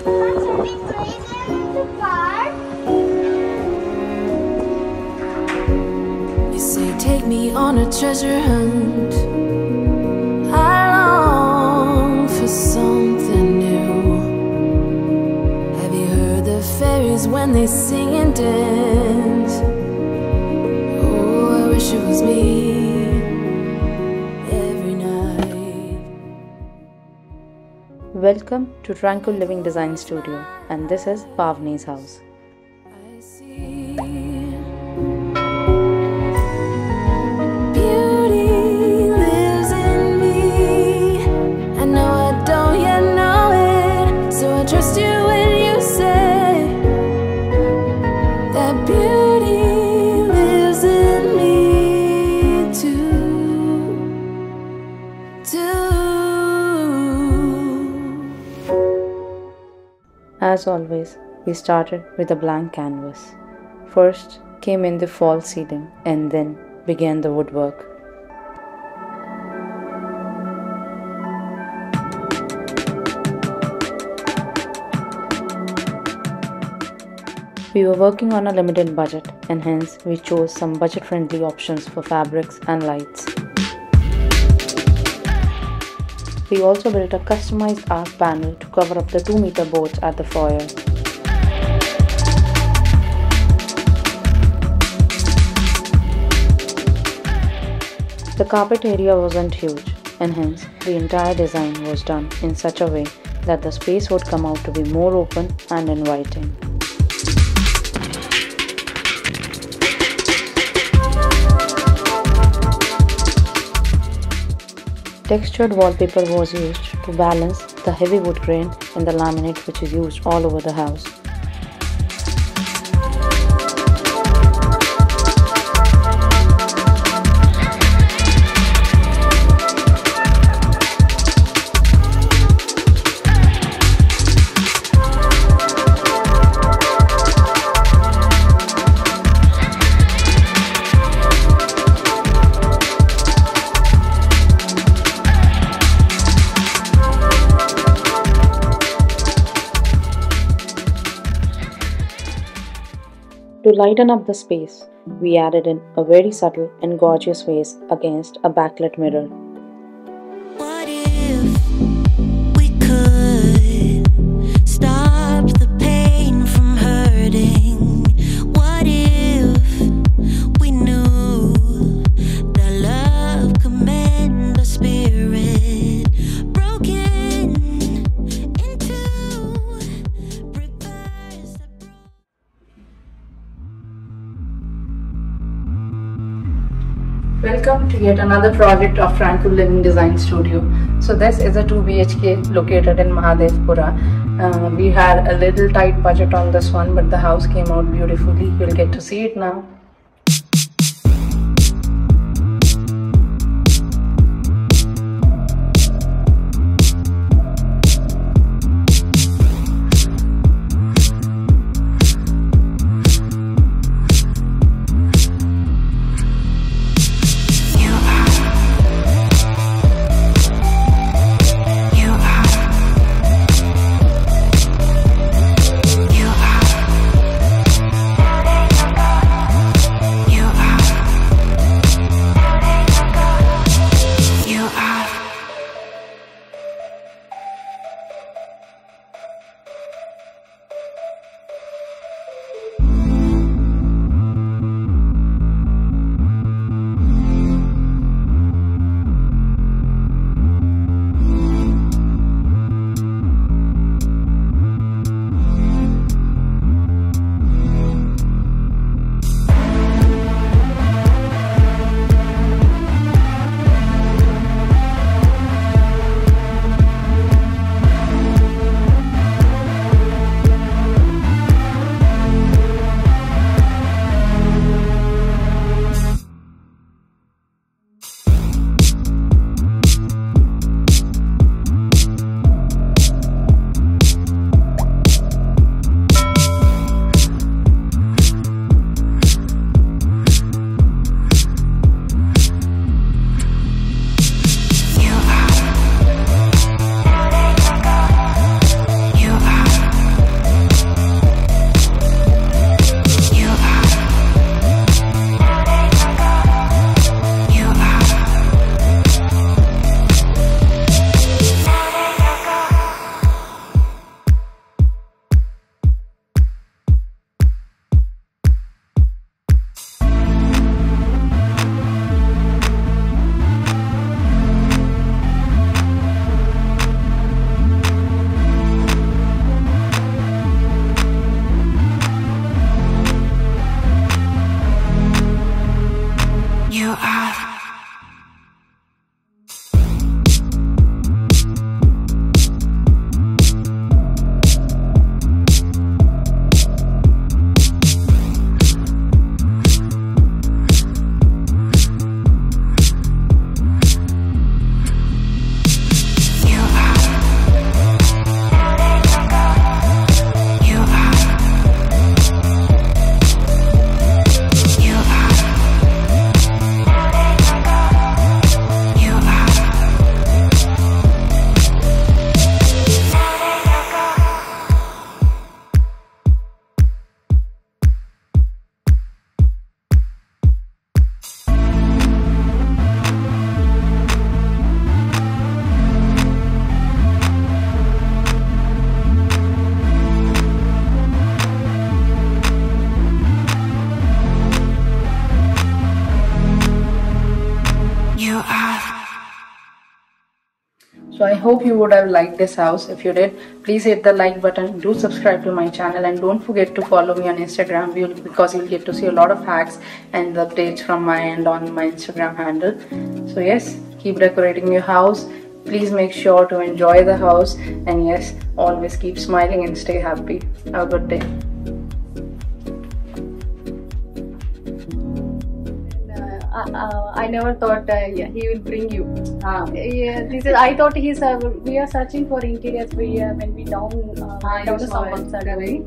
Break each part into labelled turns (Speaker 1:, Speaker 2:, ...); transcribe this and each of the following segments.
Speaker 1: You say take me on a treasure hunt. I long for something new. Have you heard the fairies when they sing and dance? Oh, I wish it was me every night.
Speaker 2: Welcome to TranquilLiving Design Studio, and this is Pavni's house.
Speaker 1: I see beauty lives in me. I know I don't yet know it, so I trust you when you say that beauty lives in me too.
Speaker 2: As always, we started with a blank canvas. First came in the false ceiling and then began the woodwork. We were working on a limited budget, and hence we chose some budget-friendly options for fabrics and lights. We also built a customized art panel to cover up the 2-meter boards at the foyer. The carpet area wasn't huge, and hence the entire design was done in such a way that the space would come out to be more open and inviting. Textured wallpaper was used to balance the heavy wood grain in the laminate, which is used all over the house. To lighten up the space, we added in a very subtle and gorgeous vase against a backlit mirror.
Speaker 1: What if we could stop the pain from hurting? What if we knew that love could mend the spirit broken into reverse?
Speaker 2: Welcome to yet another project of TranquilLiving Design Studio. So this is a 2 BHK located in Mahadevpura. We had a little tight budget on this one, but the house came out beautifully. You'll get to see it now. So I hope you would have liked this house. If you did, please hit the like button, do subscribe to my channel, and don't forget to follow me on Instagram because you'll get to see a lot of hacks and updates from my end on my Instagram handle. So yes, keep decorating your house. Please make sure to enjoy the house, and yes, always keep smiling and stay happy. Have a good day.
Speaker 3: I never thought he will bring you. Yeah, this is. I thought he's. We are searching for interiors. When we down to someone suddenly.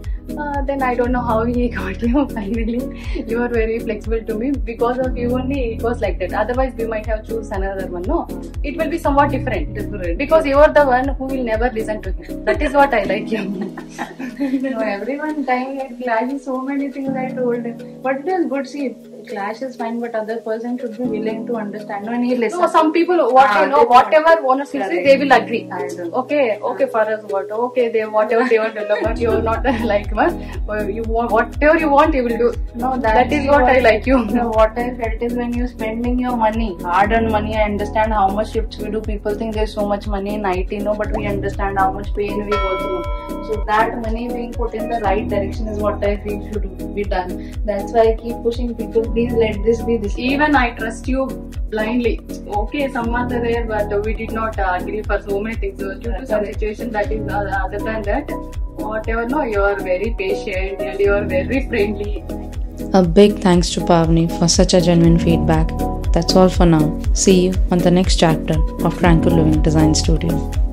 Speaker 3: Then I don't know how he got you. Finally, you are very flexible to me. Because of you only, it was like that. Otherwise, we might have choose another one. No, it will be somewhat different. Because you are the one who will never listen to him. That is what I like you.
Speaker 2: No, everyone time like clashing so many things I told him. But it is good. See, clash is fine, but other person should be willing to understand when he listens.
Speaker 3: No, some people, whatever one say, they will agree. Okay, for us, what? Okay, they whatever they want to do, but you are not like much. You want whatever you want, you will do.
Speaker 2: No,
Speaker 3: that is what I like you.
Speaker 2: No, what I felt is when you're spending your money, hard-earned money. I understand how much shifts we do. People think there's so much money in IT, but we understand how much pain we go through. So that money being put in the right direction is what I feel should be done. That's why I keep pushing people. Please let this be this.
Speaker 3: Even I trust you blindly. Okay, some other there, but we did not agree for so many things. So due to some situation, that is other than that, whatever. No, you are very patient and you are very friendly.
Speaker 1: A big thanks to Pavni for such a genuine feedback. That's all for now. See you on the next chapter of TranquilLiving Design Studio.